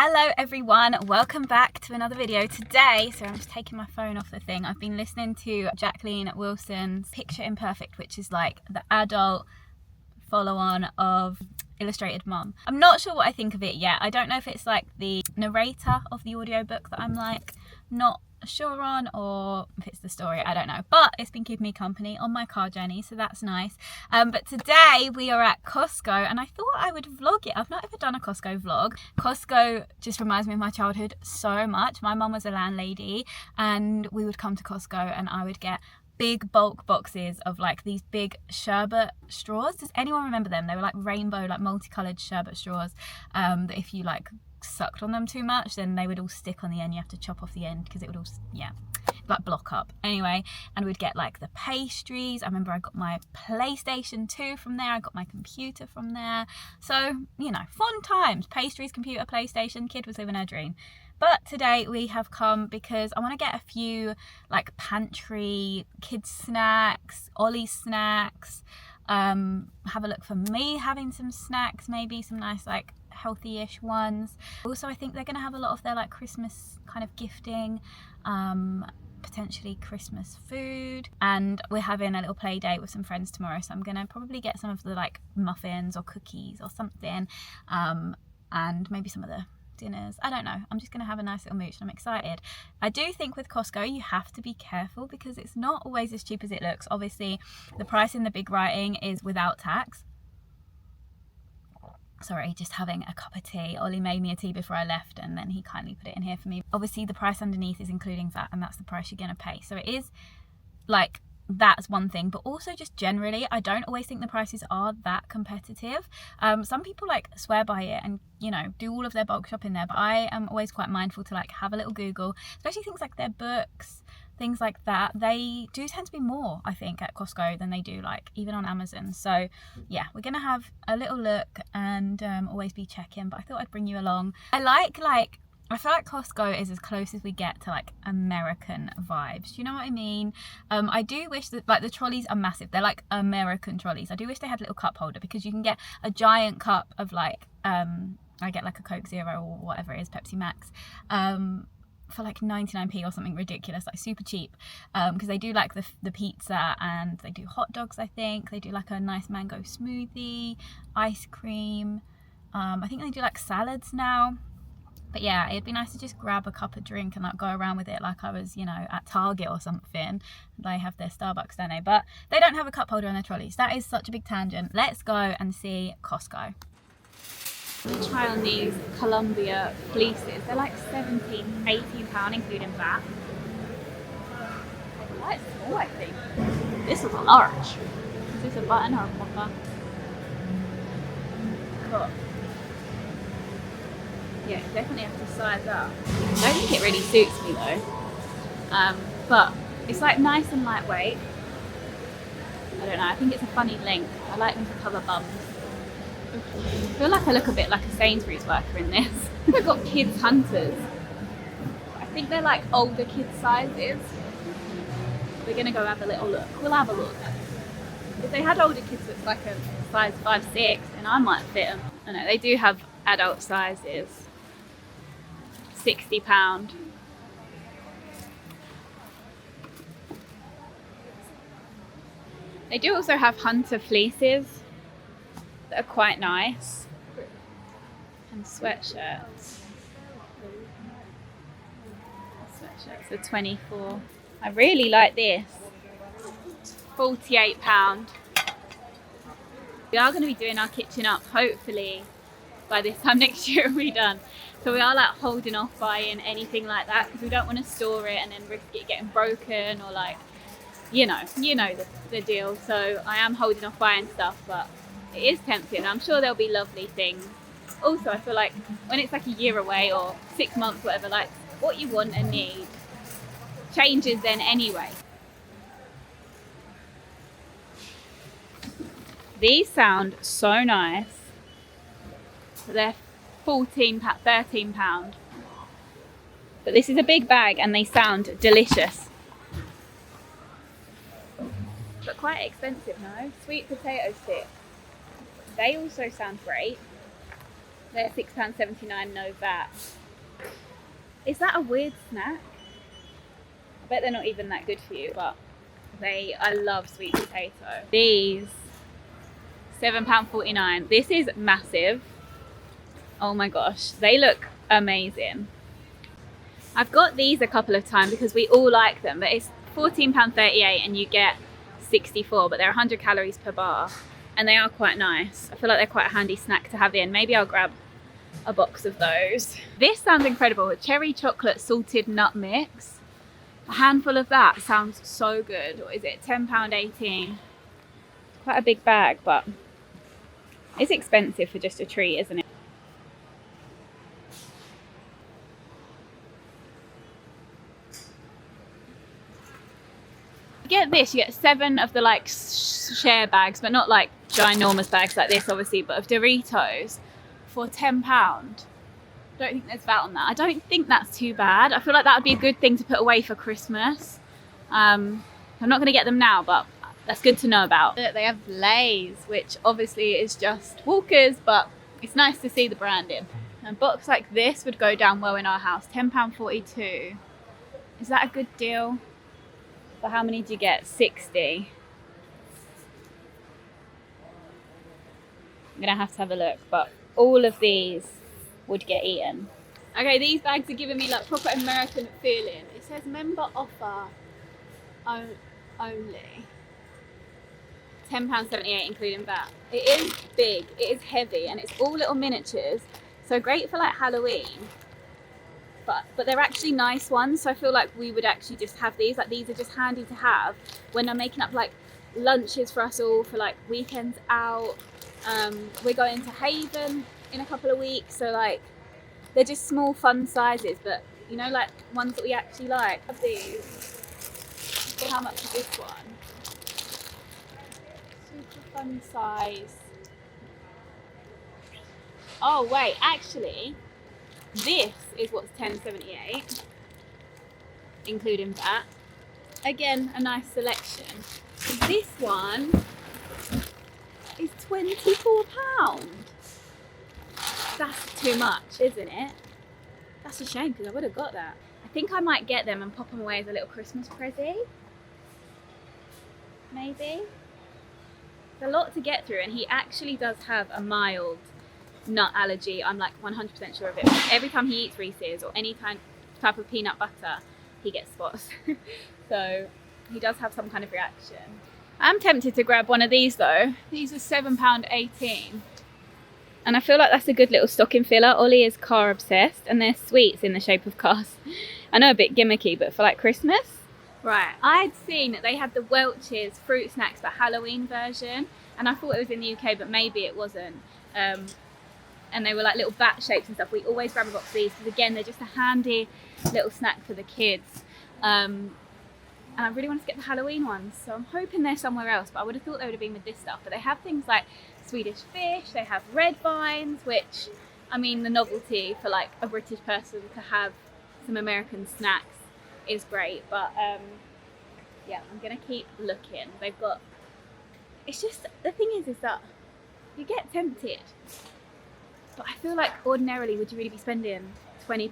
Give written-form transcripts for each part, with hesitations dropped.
Hello everyone, welcome back to another video. Today, so I'm just taking my phone off the thing, I've been listening to Jacqueline Wilson's Picture Imperfect, which is like the adult follow-on of Illustrated Mum. I'm not sure what I think of it yet. I don't know if it's like the narrator of the audiobook that I'm like not sure on, or if it's the story, I don't know, but it's been keeping me company on my car journey, so that's nice. But today we are at Costco and I thought I would vlog it. I've not ever done a Costco vlog. Costco just reminds me of my childhood so much. My mum was a landlady and we would come to Costco and I would get big bulk boxes of like these big sherbet straws. Does anyone remember them? They were like rainbow, like multicolored sherbet straws that if you like sucked on them too much then they would all stick on the end. You have to chop off the end because it would all, yeah, like block up. Anyway, and we'd get like the pastries. I remember I got my PlayStation 2 from there. I got my computer from there. So, you know, fun times. Pastries, computer, PlayStation. Kid was living her dream. But today we have come because I want to get a few like pantry kids snacks, Ollie snacks, have a look for me having some snacks, maybe some nice like healthy-ish ones. Also, I think they're going to have a lot of their like Christmas kind of gifting, potentially Christmas food, and we're having a little play date with some friends tomorrow, so I'm going to probably get some of the like muffins or cookies or something, and maybe some of the dinners. I don't know, I'm just gonna have a nice little mooch and I'm excited. I do think with Costco you have to be careful because it's not always as cheap as it looks. Obviously the price in the big writing is without tax. Sorry, just having a cup of tea. Ollie made me a tea before I left and then he kindly put it in here for me. Obviously the price underneath is including VAT and that's the price you're gonna pay, so it is like, that's one thing. But also just generally I don't always think the prices are that competitive. Some people like swear by it and, you know, do all of their bulk shopping there, but I am always quite mindful to like have a little Google, especially things like their books, things like that. They do tend to be more, I think, at Costco than they do like even on Amazon. So yeah, we're gonna have a little look and always be checking, but I thought I'd bring you along. I feel like Costco is as close as we get to like American vibes. Do you know what I mean? I do wish that like the trolleys are massive. They're like American trolleys. I do wish they had a little cup holder because you can get a giant cup of like, I get like a Coke Zero or whatever it is, Pepsi Max, for like 99p or something ridiculous, like super cheap, because they do like the pizza and they do hot dogs. I think they do like a nice mango smoothie, ice cream. I think they do like salads now. But yeah, it'd be nice to just grab a cup of drink and like go around with it like I was, you know, at Target or something. They have their Starbucks, don't they? But they don't have a cup holder on their trolleys. That is such a big tangent. Let's go and see Costco. Let's try on these Columbia fleeces. They're like £18 including VAT. Quite small, I think. This is a large. Is this a button or a popper? Cool. Yeah, definitely have to size up. I don't think it really suits me though, but it's like nice and lightweight. I don't know, I think it's a funny length. I like them to cover bums. I feel like I look a bit like a Sainsbury's worker in this. I've got kids hunters. I think they're like older kids sizes. We're gonna go have a little look. We'll have a look. If they had older kids that's like a size 5-6, then I might fit them. I know, they do have adult sizes. £60. They do also have hunter fleeces that are quite nice, and sweatshirts. Sweatshirts are 24. I really like this. £48. We are going to be doing our kitchen up hopefully by this time next year we'll be done. So we are like holding off buying anything like that because we don't want to store it and then risk it getting broken or like, you know the deal. So I am holding off buying stuff, but it is tempting. I'm sure there'll be lovely things. Also, I feel like when it's like a year away or 6 months, whatever, like what you want and need changes then anyway. These sound so nice. They're £13. But this is a big bag and they sound delicious. But quite expensive, no? Sweet potato sticks. They also sound great. They're £6.79, no VAT. Is that a weird snack? I bet they're not even that good for you, but I love sweet potato. These, £7.49. This is massive. Oh my gosh, they look amazing. I've got these a couple of times because we all like them, but it's £14.38 and you get 64, but they're 100 calories per bar, and they are quite nice. I feel like they're quite a handy snack to have in. Maybe I'll grab a box of those. This sounds incredible. Cherry chocolate salted nut mix. A handful of that sounds so good. What is it? £10.18. Quite a big bag, but it's expensive for just a treat, isn't it? Get this, you get 7 of the like share bags, but not like ginormous bags like this obviously, but of Doritos for £10. Don't think there's VAT on that. I don't think that's too bad. I feel like that would be a good thing to put away for Christmas. I'm not going to get them now, but that's good to know about. They have Lay's, which obviously is just Walkers, but it's nice to see the branding. A box like this would go down well in our house. £10.42. Is that a good deal? But how many do you get? 60. I'm gonna have to have a look, but all of these would get eaten. Okay, these bags are giving me like proper American feeling. It says member offer only. £10.78 including VAT. It is big, it is heavy, and it's all little miniatures. So great for like Halloween. But they're actually nice ones, so I feel like we would actually just have these. Like, these are just handy to have when I'm making up like lunches for us all for like weekends out. We're going to Haven in a couple of weeks, so like they're just small fun sizes, but you know, like ones that we actually like. Of these, see how much is this one? Super fun size. Oh wait, actually this is what's £10.78, including that. Again, a nice selection. This one is £24. That's too much, isn't it? That's a shame because I would have got that. I think I might get them and pop them away as a little Christmas present. Maybe. There's a lot to get through, and he actually does have a mild nut allergy. I'm like 100% sure of it. Every time he eats Reese's or any type of peanut butter, he gets spots. So he does have some kind of reaction. I'm tempted to grab one of these though. These are £7.18. And I feel like that's a good little stocking filler. Ollie is car obsessed, and they're sweets in the shape of cars. I know, a bit gimmicky, but for like Christmas. Right, I'd seen that they had the Welch's fruit snacks, the Halloween version, and I thought it was in the UK, but maybe it wasn't. And they were like little bat shapes and stuff. We always grab a box of these because again, they're just a handy little snack for the kids. And I really wanted to get the Halloween ones, so I'm hoping they're somewhere else, but I would have thought they would have been with this stuff. But they have things like Swedish fish, they have red vines, which, I mean, the novelty for like a British person to have some American snacks is great. But yeah, I'm gonna keep looking. They've got, it's just, the thing is that you get tempted, but I feel like ordinarily, would you really be spending £20,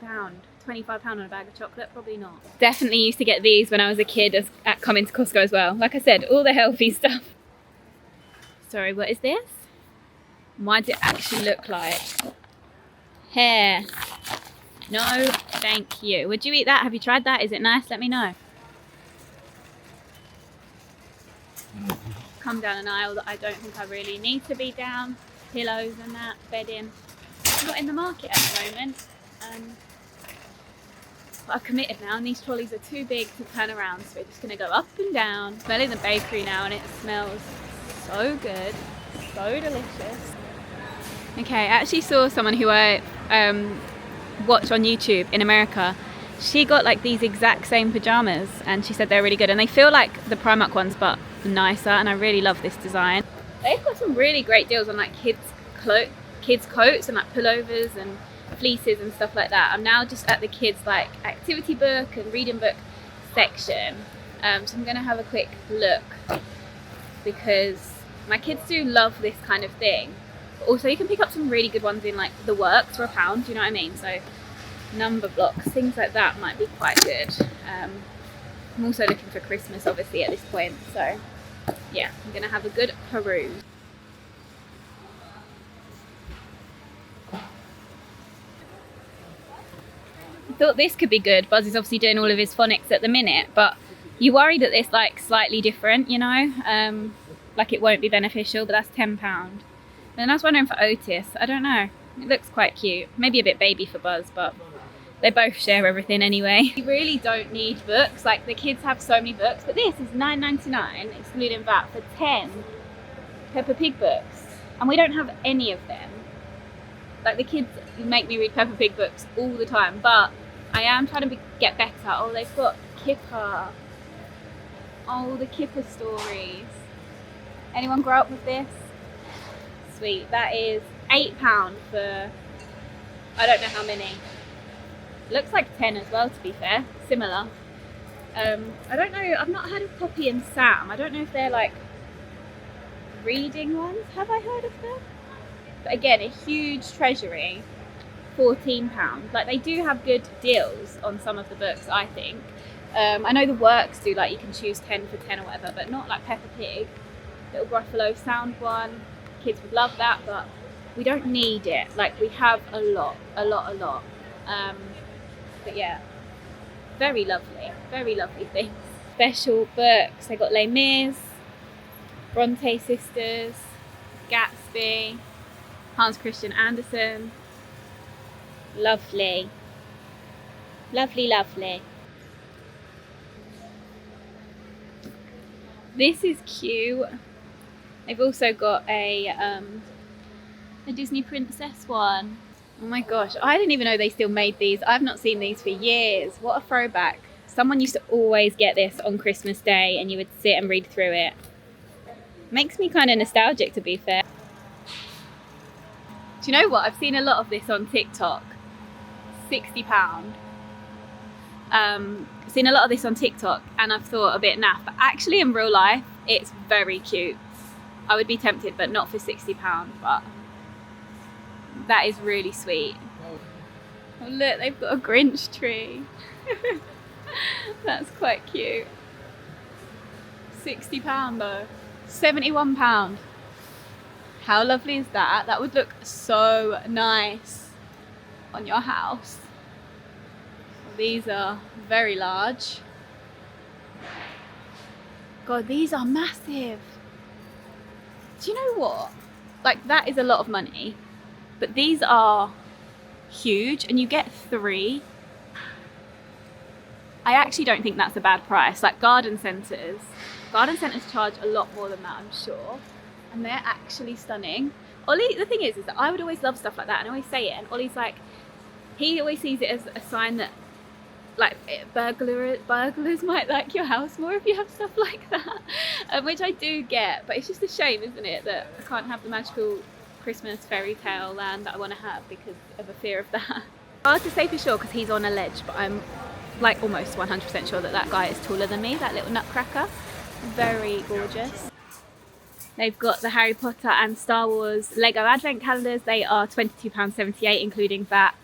£25 on a bag of chocolate? Probably not. Definitely used to get these when I was a kid at coming to Costco as well. Like I said, all the healthy stuff. Sorry, what is this? What does it actually look like? Hair. No, thank you. Would you eat that? Have you tried that? Is it nice? Let me know. Come down an aisle that I don't think I really need to be down. Pillows and that, bedding. Not in the market at the moment. But I've committed now, and these trolleys are too big to turn around, so we're just going to go up and down. Smelling the bakery now, and it smells so good, so delicious. Okay, I actually saw someone who I watch on YouTube in America. She got like these exact same pajamas, and she said they're really good, and they feel like the Primark ones but nicer, and I really love this design. They've got some really great deals on like kids coats and like pullovers and fleeces and stuff like that. I'm now just at the kids like activity book and reading book section, so I'm gonna have a quick look because my kids do love this kind of thing. But also you can pick up some really good ones in like the Works for £1, do you know what I mean? So number blocks, things like that might be quite good. I'm also looking for Christmas obviously at this point, so yeah, I'm gonna have a good peruse. I thought this could be good. Buzz is obviously doing all of his phonics at the minute, but you worry that it's like slightly different, you know, like it won't be beneficial, but that's £10. And I was wondering for Otis, I don't know, it looks quite cute, maybe a bit baby for Buzz, but they both share everything anyway. You really don't need books, like the kids have so many books, but this is £9.99 excluding VAT for 10 Peppa Pig books, and we don't have any of them. Like the kids make me read Peppa Pig books all the time, but I am trying to get better. Oh, they've got Kipper. Oh, the Kipper stories. Anyone grow up with this? Sweet. That is £8 for I don't know how many. Looks like 10 as well, to be fair. Similar. I don't know. I've not heard of Poppy and Sam. I don't know if they're like reading ones. Have I heard of them? But again, a huge treasury. £14. Like they do have good deals on some of the books, I think. I know the Works do, like you can choose 10 for 10 or whatever, but not like Peppa Pig. Little Gruffalo sound one. Kids would love that, but we don't need it. Like we have a lot. But yeah, very lovely things. Special books. They got Les Mis, Bronte Sisters, Gatsby, Hans Christian Andersen. Lovely. This is cute. They've also got a Disney princess one. Oh my gosh, I didn't even know they still made these. I've not seen these for years. What a throwback. Someone used to always get this on Christmas Day and you would sit and read through it. Makes me kind of nostalgic, to be fair. Do you know what? I've seen a lot of this on TikTok. £60. Seen a lot of this on TikTok and I've thought a bit naff, but actually in real life it's very cute. I would be tempted, but not for £60, but that is really sweet. Oh look, they've got a Grinch tree. That's quite cute. £60 though. £71. How lovely is that? That would look so nice on your house. These are very large. God, these are massive. Do you know what? Like that is a lot of money, but these are huge and you get 3. I actually don't think that's a bad price. Like garden centres charge a lot more than that, I'm sure. And they're actually stunning. Ollie, the thing is that I would always love stuff like that and I always say it, and Ollie's like, he always sees it as a sign that like burglars might like your house more if you have stuff like that, which I do get, but it's just a shame, isn't it, that I can't have the magical Christmas fairy tale land that I want to have because of a fear of that. Hard to say for sure because he's on a ledge, but I'm like almost 100% sure that that guy is taller than me, that little nutcracker. Very gorgeous. They've got the Harry Potter and Star Wars Lego advent calendars. They are £22.78 including VAT.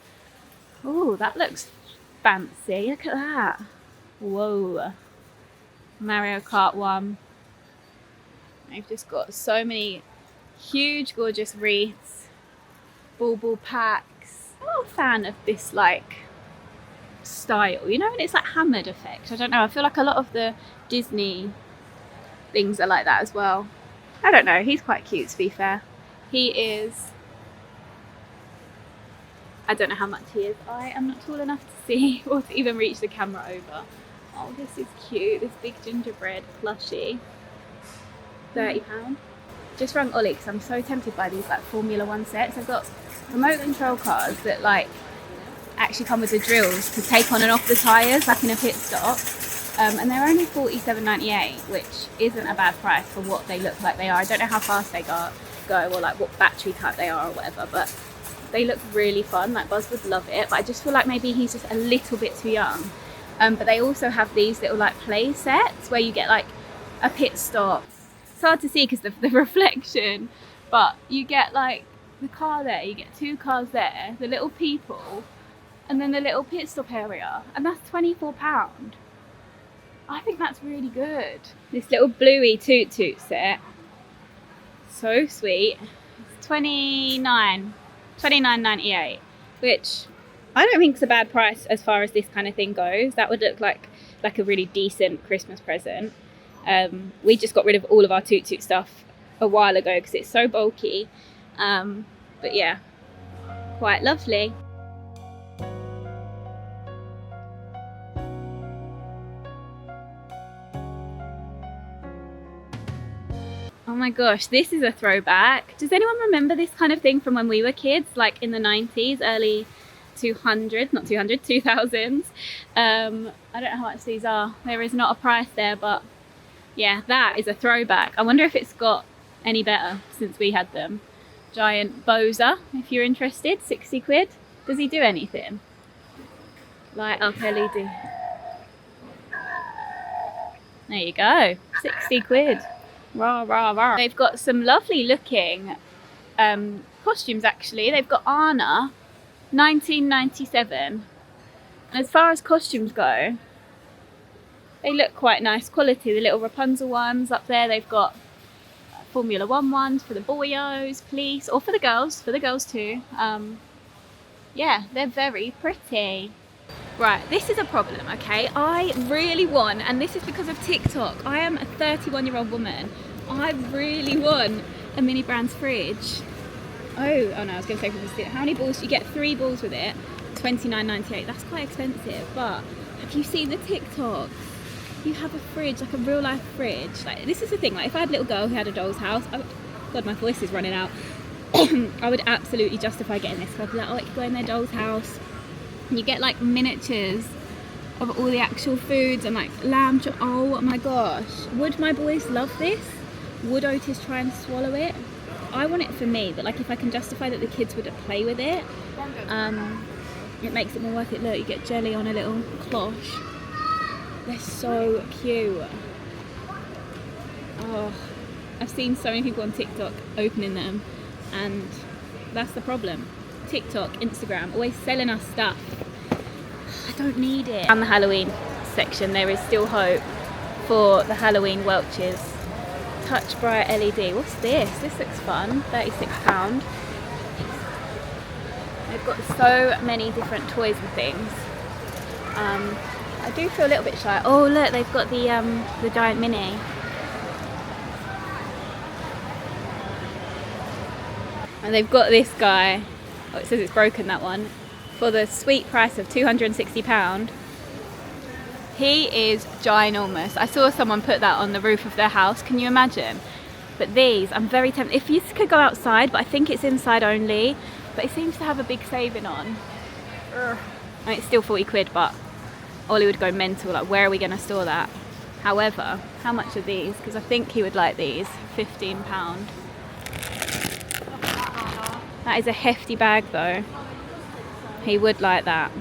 Oh, that looks fancy. Look at that. Whoa. Mario Kart one. They've just got so many huge gorgeous wreaths, bauble packs. I'm not a fan of this like style, you know, and it's like hammered effect. I don't know, I feel like a lot of the Disney things are like that as well. I don't know, he's quite cute, to be fair. He is, I don't know how much he is. I am not tall enough to see or to even reach the camera over. Oh, this is cute. This big gingerbread plushie. £30. Just rang Ollie because I'm so tempted by these like Formula 1 sets. I've got remote control cars that like actually come with the drills to take on and off the tyres like in a pit stop. And they're only £47.98, which isn't a bad price for what they look like they are. I don't know how fast they go or like what battery type they are or whatever, but they look really fun. Like Buzz would love it, but I just feel like maybe he's just a little bit too young. But they also have these little like play sets where you get like a pit stop. It's hard to see because of the reflection, but you get like the car there, you get 2 cars there, the little people, and then the little pit stop area, and that's £24. I think that's really good. This little bluey toot set, so sweet. It's $29.98, which I don't think is a bad price as far as this kind of thing goes. That would look like a really decent Christmas present. We just got rid of all of our toot stuff a while ago because it's so bulky. But yeah, quite lovely. Oh my gosh, this is a throwback. Does anyone remember this kind of thing from when we were kids, like in the 90s, early 2000s? I don't know how much these are. There is not a price there, but yeah, that is a throwback. I wonder if it's got any better since we had them. Giant Boza, if you're interested, 60 quid. Does he do anything? Light up LED. There you go, 60 quid. Rah, rah, rah. They've got some lovely looking costumes actually. They've got Anna, 1997. As far as costumes go, they look quite nice quality. The little Rapunzel ones up there, they've got Formula 1 ones for the boyos, police, or for the girls too. Yeah, they're very pretty. Right, this is a problem, okay? I really want, and this is because of TikTok, I am a 31-year-old woman. I really want a mini brands fridge. Oh no, I was going to say for this, how many balls do you get? 3 balls with it, $29.98. That's quite expensive, but have you seen the TikToks? You have a fridge, like a real life fridge. Like, this is the thing, like if I had a little girl who had a doll's house, God, my voice is running out. I would absolutely justify getting this. I'd be like, oh, it could go in their doll's house. And you get like miniatures of all the actual foods and like lamb chop. Oh my gosh, would my boys love this? Would Otis try and swallow it? I want it for me, but like if I can justify that the kids would play with it, it makes it more worth it. Look, you get jelly on a little cloche. They're so cute. Oh, I've seen so many people on TikTok opening them, and that's the problem. TikTok, Instagram, always selling us stuff. I don't need it. And the Halloween section, there is still hope for the Halloween Welches. Touch Bright LED. What's this? This looks fun. £36. They've got so many different toys and things. I do feel a little bit shy. Oh look, they've got the giant mini. And they've got this guy. Oh, it says it's broken, that one. For the sweet price of £260. He is ginormous. I saw someone put that on the roof of their house. Can you imagine? But these, I'm very tempted. If you could go outside, but I think it's inside only. But it seems to have a big saving on. I mean, it's still 40 quid, but Ollie would go mental. Like, where are we going to store that? However, how much are these? Because I think he would like these. £15. That is a hefty bag though. He would like that.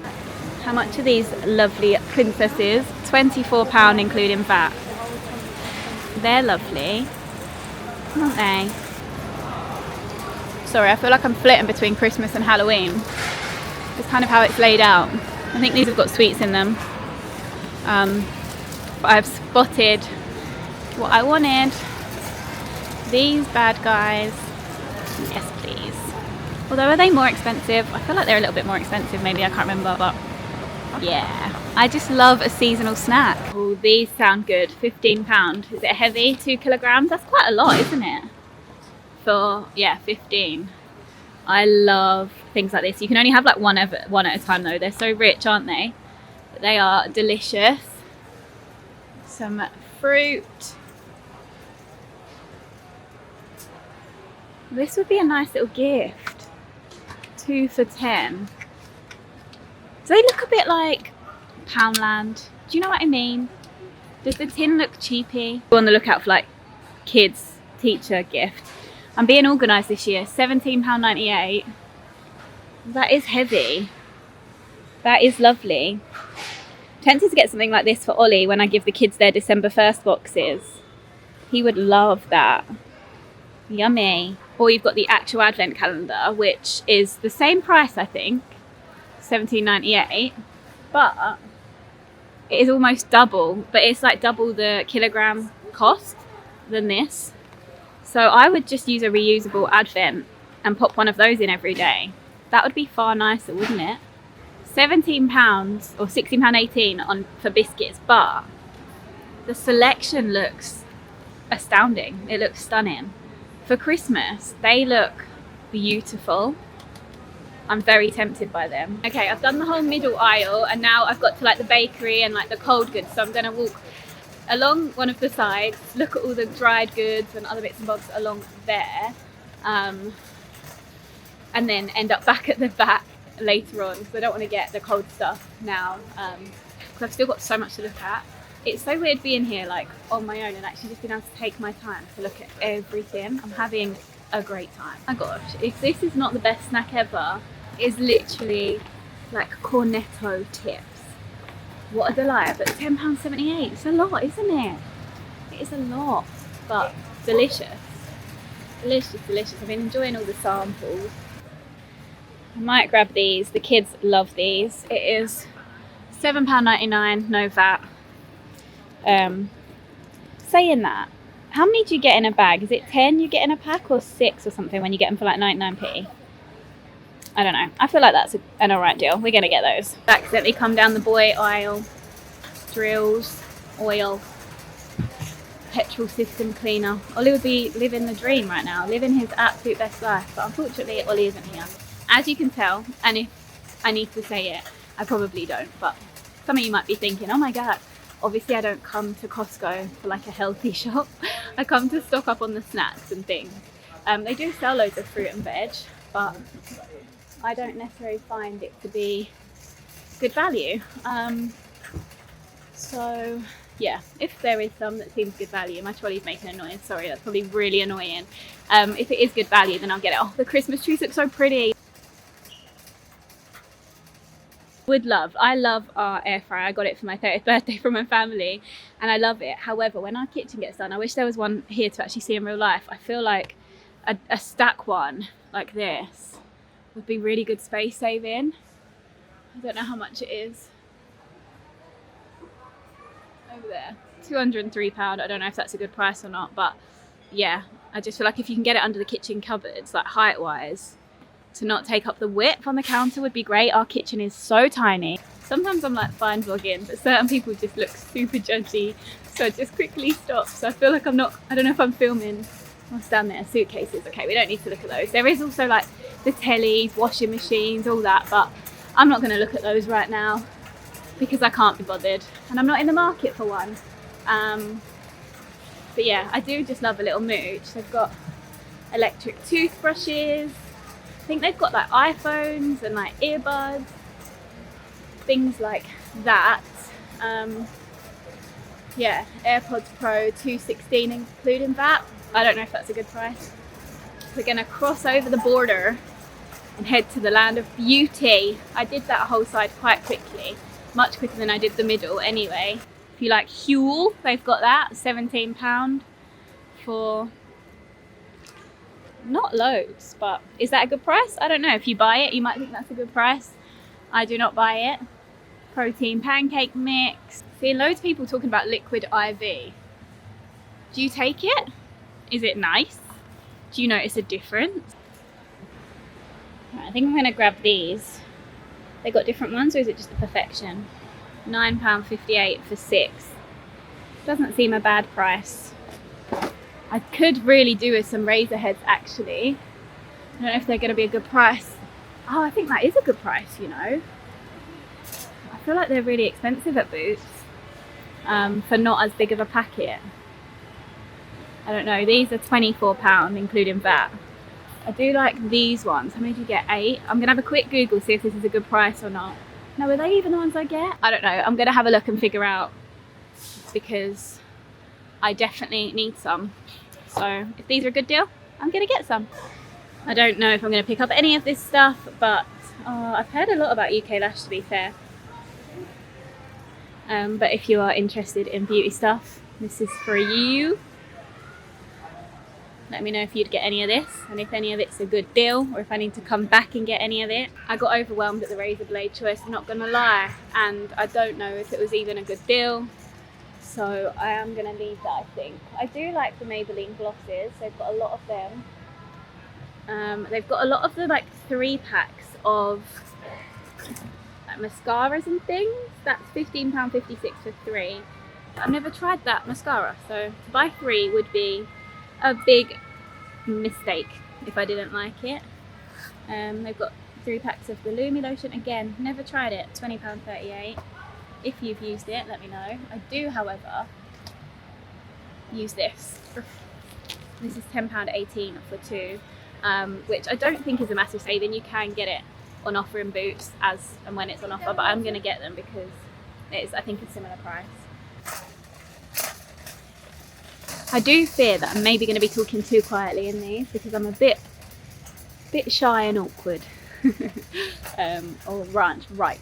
How much are these lovely princesses? £24 including VAT. They're lovely, aren't they? Sorry, I feel like I'm flitting between Christmas and Halloween. It's kind of how it's laid out. I think these have got sweets in them. But I've spotted what I wanted. These bad guys. Yes, please. Although, are they more expensive? I feel like they're a little bit more expensive, maybe, I can't remember, but yeah. I just love a seasonal snack. Oh, these sound good. £15. Is it heavy? 2 kilograms? That's quite a lot, isn't it? For, yeah, 15. I love things like this. You can only have like one at a time though. They're so rich, aren't they? But they are delicious. Some fruit. This would be a nice little gift. 2 for £10. Do they look a bit like Poundland? Do you know what I mean? Does the tin look cheapy? We're on the lookout for like kids teacher gift. I'm being organised this year. £17.98. That is heavy. That is lovely. Tempted to get something like this for Ollie when I give the kids their December 1st boxes. He would love that. Yummy. or you've got the actual advent calendar, which is the same price, I think, $17.98, but it is almost double, but it's like double the kilogram cost than this. So I would just use a reusable advent and pop one of those in every day. That would be far nicer, wouldn't it? £17 or £16.18 on for biscuits, but the selection looks astounding. It looks stunning. For Christmas, they look beautiful. I'm very tempted by them. Okay, I've done the whole middle aisle, and now I've got to like the bakery and like the cold goods. So I'm gonna walk along one of the sides, look at all the dried goods and other bits and bobs along there, and then end up back at the back later on, because I don't want to get the cold stuff now, because I've still got so much to look at. It's so weird being here like on my own and actually just being able to take my time to look at everything. I'm having a great time. Oh my gosh, if this is not the best snack ever, it's literally like cornetto tips. What a delight, but £10.78, it's a lot, isn't it? It is a lot, but delicious. Delicious, delicious. I've been enjoying all the samples. I might grab these, the kids love these. It is £7.99, no VAT. Saying that, how many do you get in a bag? Is it 10 you get in a pack, or 6 or something when you get them for like 99p? I don't know. I feel like that's an alright deal. We're going to get those. Accidentally come down the boy aisle. Drills, oil, petrol system cleaner. Ollie would be living the dream right now, living his absolute best life. But unfortunately, Ollie isn't here. As you can tell, and if I need to say it, I probably don't. But some of you might be thinking, oh my God, obviously I don't come to Costco for like a healthy shop. I come to stock up on the snacks and things. They do sell loads of fruit and veg, but I don't necessarily find it to be good value. So yeah, if there is some that seems good value, my trolley's making a noise, sorry, that's probably really annoying. If it is good value, then I'll get it. Oh, the Christmas trees look so pretty. I love our air fryer. I got it for my 30th birthday from my family and I love it. However, when our kitchen gets done, I wish there was one here to actually see in real life. I feel like a stack one like this would be really good space saving. I don't know how much it is. Over there, £203. I don't know if that's a good price or not, but yeah, I just feel like if you can get it under the kitchen cupboards, like height wise, to not take up the width on the counter would be great. Our kitchen is so tiny. Sometimes I'm like fine vlogging, but certain people just look super judgy, so I just quickly stop. So I feel like I don't know if I'm filming. What's down there? Suitcases. Okay, we don't need to look at those. There is also like the tellies, washing machines, all that, but I'm not going to look at those right now because I can't be bothered and I'm not in the market for one. But yeah, I do just love a little mooch. They've got electric toothbrushes. I think they've got like iPhones and like earbuds, things like that. Yeah, AirPods Pro 216 including VAT. I don't know if that's a good price. We're gonna cross over the border and head to the land of beauty. I did that whole side quite quickly, much quicker than I did the middle anyway. If you like Huel, they've got that, £17 for not loads, but is that a good price? I don't know. If you buy it, you might think that's a good price. I do not buy it. Protein pancake mix. Seeing loads of people talking about liquid IV. Do you take it? Is it nice? Do you notice a difference? Right, I think I'm gonna grab these. They got different ones, or is it just the Perfection? £9.58 for 6. Doesn't seem a bad price. I could really do with some razor heads actually. I don't know if they're gonna be a good price. Oh, I think that is a good price, you know. I feel like they're really expensive at Boots for not as big of a packet. I don't know, these are £24 including VAT. I do like these ones. How many do you get? 8? I'm gonna have a quick Google, see if this is a good price or not. No, are they even the ones I get? I don't know, I'm gonna have a look and figure out because I definitely need some. So if these are a good deal, I'm gonna get some. I don't know if I'm gonna pick up any of this stuff, but I've heard a lot about UK Lash, to be fair. But if you are interested in beauty stuff, this is for you. Let me know if you'd get any of this and if any of it's a good deal, or if I need to come back and get any of it. I got overwhelmed at the razor blade choice, I'm not gonna lie, and I don't know if it was even a good deal, so I am gonna leave that, I think. I do like the Maybelline glosses, they've got a lot of them. They've got a lot of the like 3-packs of like mascaras and things. That's £15.56 for 3. I've never tried that mascara, so to buy 3 would be a big mistake if I didn't like it. They've got 3-packs of the Lumi lotion. Again, never tried it. £20.38. If you've used it, let me know. I do, however, use this. This is £10.18 for 2, which I don't think is a massive saving. You can get it on offer in Boots as and when it's on offer, but I'm going to get them because it's, I think, a similar price. I do fear that I'm maybe going to be talking too quietly in these because I'm a bit shy and awkward. Or ranch, right.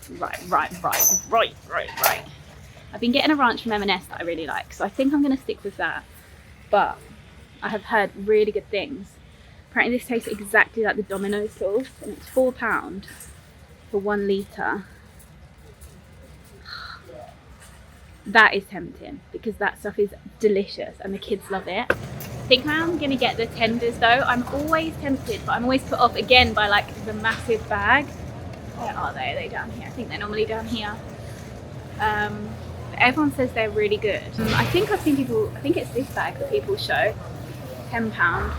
I've been getting a ranch from M&S that I really like, so I think I'm going to stick with that. But I have heard really good things. Apparently this tastes exactly like the Domino's sauce, and it's £4 for 1 litre. That is tempting because that stuff is delicious and the kids love it. I think I am going to get the tenders though. I'm always tempted, but I'm always put off again by like the massive bag. Where are they? Are they down here? I think they're normally down here. Everyone says they're really good. I think I've seen people, I think it's this bag that people show, £10.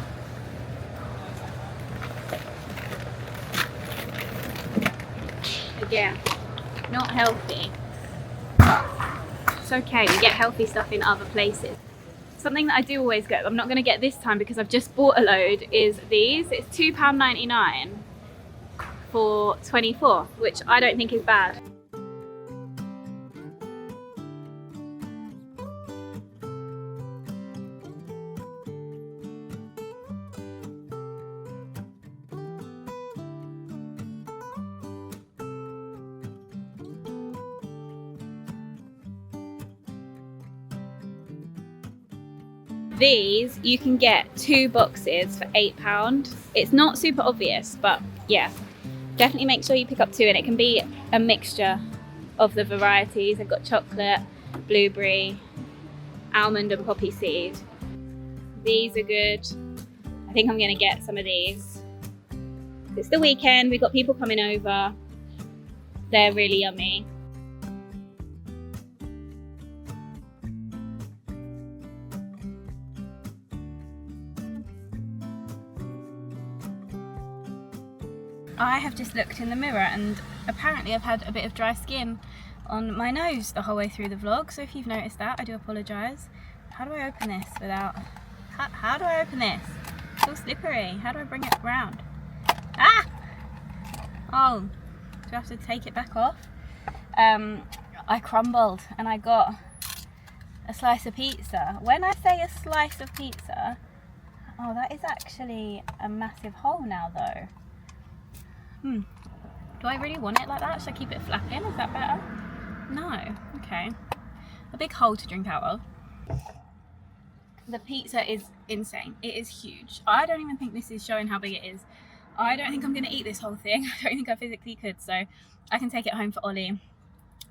Again, not healthy. It's okay, we get healthy stuff in other places. Something that I do always get, I'm not going to get this time because I've just bought a load, is these. It's £2.99 for 24, which I don't think is bad. These you can get 2 boxes for £8. It's not super obvious, but yeah, definitely make sure you pick up 2, and it can be a mixture of the varieties. They've got chocolate, blueberry, almond and poppy seed. These are good. I think I'm gonna get some of these. It's the weekend, we've got people coming over. They're really yummy. I have just looked in the mirror and apparently I've had a bit of dry skin on my nose the whole way through the vlog, so if you've noticed that, I do apologise. How do I open this without... How do I open this? It's all slippery. How do I bring it around? Ah! Oh, do I have to take it back off? I crumbled and I got a slice of pizza. When I say a slice of pizza, oh, that is actually a massive hole now though. Do I really want it like that? Should I keep it flapping? Is that better? No. Okay. A big hole to drink out of. The pizza is insane. It is huge. I don't even think this is showing how big it is. I don't think I'm going to eat this whole thing. I don't think I physically could. So I can take it home for Ollie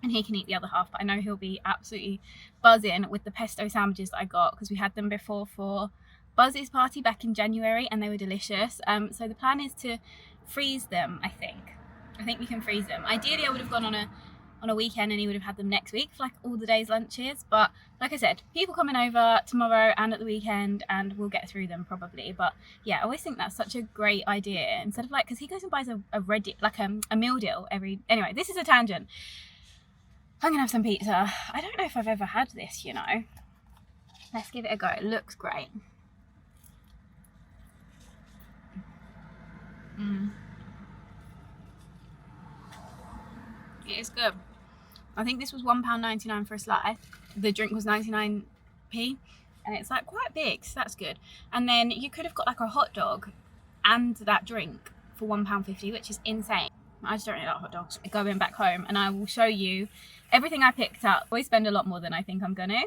and he can eat the other half. But I know he'll be absolutely buzzing with the pesto sandwiches that I got because we had them before for Buzz's party back in January and they were delicious. So the plan is to freeze them, I think we can freeze them. Ideally I would have gone on a weekend and he would have had them next week for like all the day's lunches, but like I said, people coming over tomorrow and at the weekend and we'll get through them probably. But yeah, I always think that's such a great idea, instead of like, because he goes and buys a meal deal every... Anyway, this is a tangent. I'm gonna have some pizza. I don't know if I've ever had this, you know. Let's give it a go. It looks great. It is good. I think this was £1.99 for a slice. The drink was 99p and it's like quite big, so that's good. And then you could have got like a hot dog and that drink for £1.50, which is insane. I just don't really like hot dogs. Going back home and I will show you everything I picked up. I always spend a lot more than I think I'm gonna.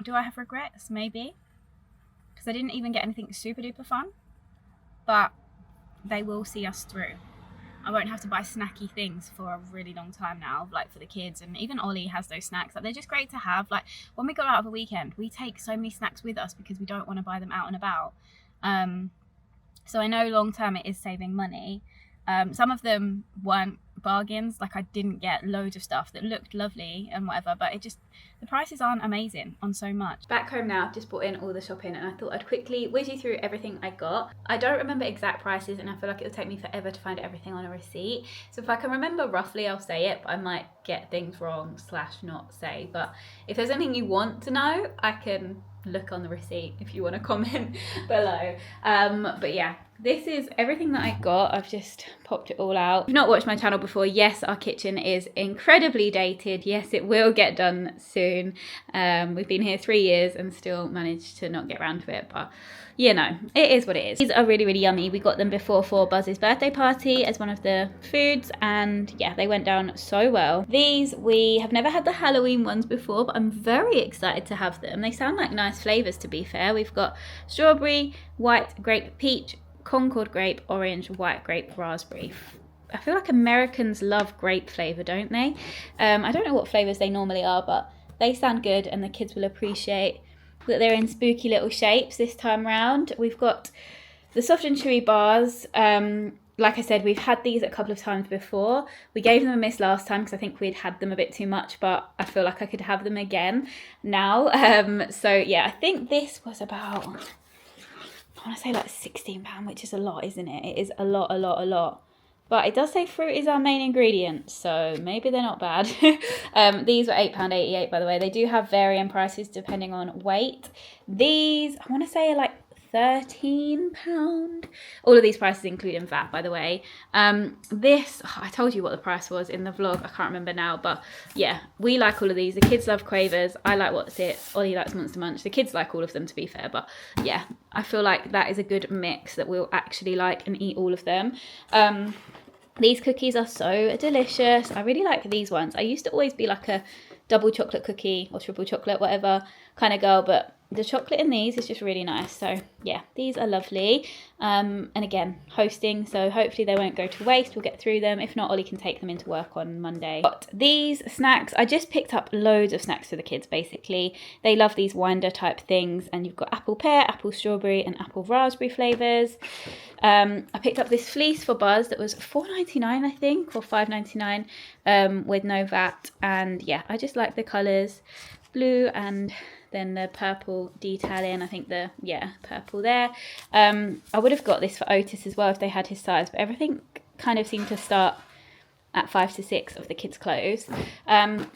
Do I have regrets? Maybe. I didn't even get anything super duper fun, but they will see us through. I won't have to buy snacky things for a really long time now, like for the kids, and even Ollie has those snacks. Like, they're just great to have. Like, when we go out of a weekend, we take so many snacks with us because we don't want to buy them out and about. So I know long term it is saving money. Some of them weren't bargains. Like, I didn't get loads of stuff that looked lovely and whatever, but the prices aren't amazing on so much. Back home now, I've just bought in all the shopping, and I thought I'd quickly whiz you through everything I got. I don't remember exact prices, and I feel like it'll take me forever to find everything on a receipt. So if I can remember roughly, I'll say it, but I might get things wrong / not say. But if there's anything you want to know, I can look on the receipt if you want to comment below. But yeah, this is everything that I got. I've just popped it all out. If you've not watched my channel before, yes, our kitchen is incredibly dated. Yes, it will get done soon. We've been here 3 years and still managed to not get around to it, but you know, it is what it is. These are really, really yummy. We got them before for Buzz's birthday party as one of the foods, and yeah, they went down so well. These, we have never had the Halloween ones before, but I'm very excited to have them. They sound like nice flavors, to be fair. We've got strawberry, white grape, peach, Concord grape, orange, white grape, raspberry. I feel like Americans love grape flavor, don't they? I don't know what flavors they normally are, but they sound good, and the kids will appreciate that they're in spooky little shapes this time round. We've got the soft and chewy bars. Like I said, we've had these a couple of times before. We gave them a miss last time because I think we'd had them a bit too much, but I feel like I could have them again now. So yeah, I think this was about, I want to say like £16, which is a lot, isn't it? It is a lot. But it does say fruit is our main ingredient, so maybe they're not bad. These were £8.88, by the way. They do have varying prices depending on weight. These, I want to say, are like £13. All of these prices including VAT, by the way. This, I told you what the price was in the vlog. I can't remember now, but yeah, we like all of these. The kids love Quavers. I like What's It. Ollie likes Monster Munch. The kids like all of them, to be fair, but yeah, I feel like that is a good mix that we'll actually like and eat all of them. These cookies are so delicious. I really like these ones. I used to always be like a double chocolate cookie or triple chocolate, whatever kind of girl, but the chocolate in these is just really nice. So yeah, these are lovely. And again, hosting, so hopefully they won't go to waste. We'll get through them. If not, Ollie can take them into work on Monday. But these snacks, I just picked up loads of snacks for the kids, basically. They love these winder type things, and you've got apple pear, apple strawberry, and apple raspberry flavors. I picked up this fleece for Buzz that was $4.99, I think, or $5.99, with no VAT. And yeah, I just like the colours, blue and then the purple detailing. I think the, yeah, purple there. I would have got this for Otis as well if they had his size, but everything kind of seemed to start at 5 to 6 of the kids' clothes.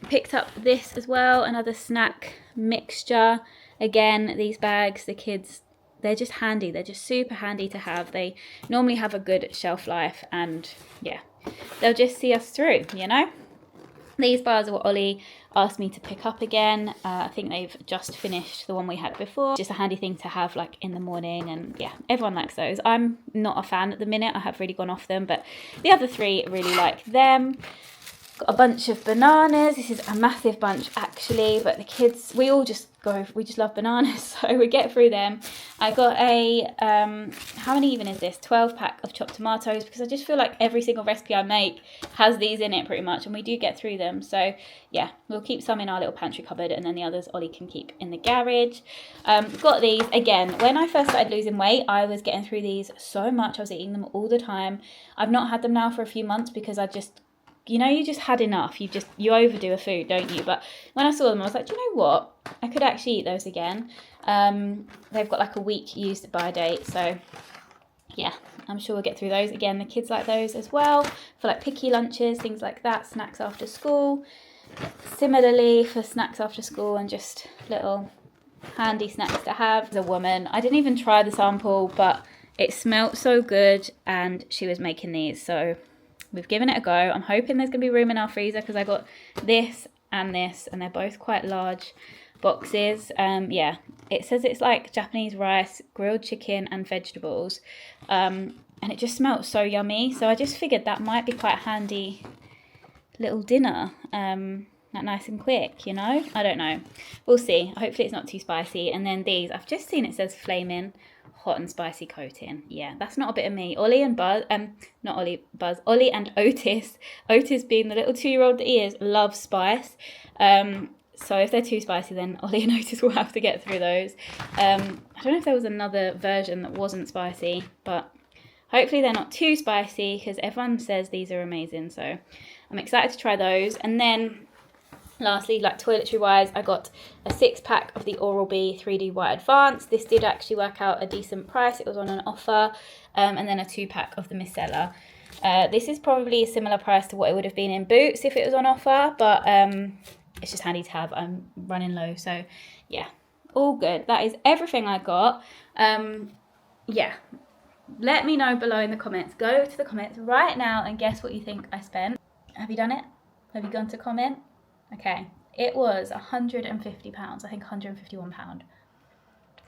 Picked up this as well, another snack mixture. Again, these bags, the kids, they're just handy. They're just super handy to have. They normally have a good shelf life, and yeah, they'll just see us through, you know. These bars are what Ollie asked me to pick up again. I think they've just finished the one we had before. Just a handy thing to have like in the morning, and yeah, everyone likes those. I'm not a fan at the minute. I have really gone off them, but the other three really like them. Got a bunch of bananas. This is a massive bunch actually, but the kids, we just love bananas, so we get through them. I got a, how many even is this? 12 pack of chopped tomatoes, because I just feel like every single recipe I make has these in it pretty much, and we do get through them. So yeah, we'll keep some in our little pantry cupboard, and then the others Ollie can keep in the garage. Got these, again, when I first started losing weight, I was getting through these so much. I was eating them all the time. I've not had them now for a few months because I just, you know, you just had enough. You overdo a food, don't you? But when I saw them, I was like, do you know what? I could actually eat those again. They've got like a week used by date, so yeah, I'm sure we'll get through those. Again, the kids like those as well for like picky lunches, things like that, snacks after school. Similarly for snacks after school and just little handy snacks to have. As a woman, I didn't even try the sample, but it smelt so good, and she was making these, so we've given it a go. I'm hoping there's going to be room in our freezer, because I got this, and they're both quite large boxes. Yeah, it says it's like Japanese rice, grilled chicken, and vegetables. And it just smelt so yummy. So I just figured that might be quite a handy little dinner. Like nice and quick, you know? I don't know. We'll see. Hopefully it's not too spicy. And then these, I've just seen it says flaming hot and spicy coating. Yeah, that's not a bit of me. Ollie and Buzz, not Ollie, Buzz, Ollie and Otis. Otis being the little 2-year-old that he is, loves spice. So if they're too spicy, then Ollie and Otis will have to get through those. I don't know if there was another version that wasn't spicy, but hopefully they're not too spicy because everyone says these are amazing. So I'm excited to try those. And then lastly, like toiletry wise, I got a 6-pack of the Oral-B 3D White Advanced. This did actually work out a decent price. It was on an offer. And then a 2-pack of the Micellar. This is probably a similar price to what it would have been in Boots if it was on offer, but it's just handy to have. I'm running low, so yeah, all good. That is everything I got. Yeah, let me know below in the comments. Go to the comments right now and guess what you think I spent. Have you done it? Have you gone to comment? Okay, it was £150, I think £151.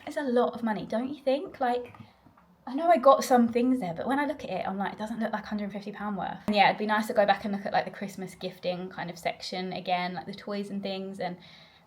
It's a lot of money, don't you think? Like, I know I got some things there, but when I look at it, I'm like, it doesn't look like £150 worth. And yeah, it'd be nice to go back and look at like the Christmas gifting kind of section again, like the toys and things, and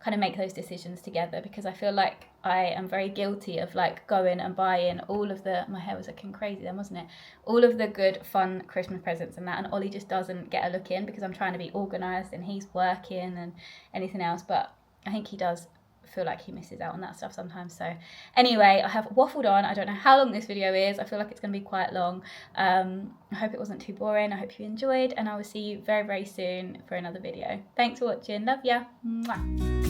kind of make those decisions together, because I feel like I am very guilty of like going and buying all of the, my hair was looking crazy then, wasn't it? All of the good, fun Christmas presents and that, and Ollie just doesn't get a look in because I'm trying to be organised and he's working and anything else, but I think he does feel like he misses out on that stuff sometimes. So anyway, I have waffled on. I don't know how long this video is. I feel like it's going to be quite long. I hope it wasn't too boring. I hope you enjoyed, and I will see you very, very soon for another video. Thanks for watching. Love ya. Mwah.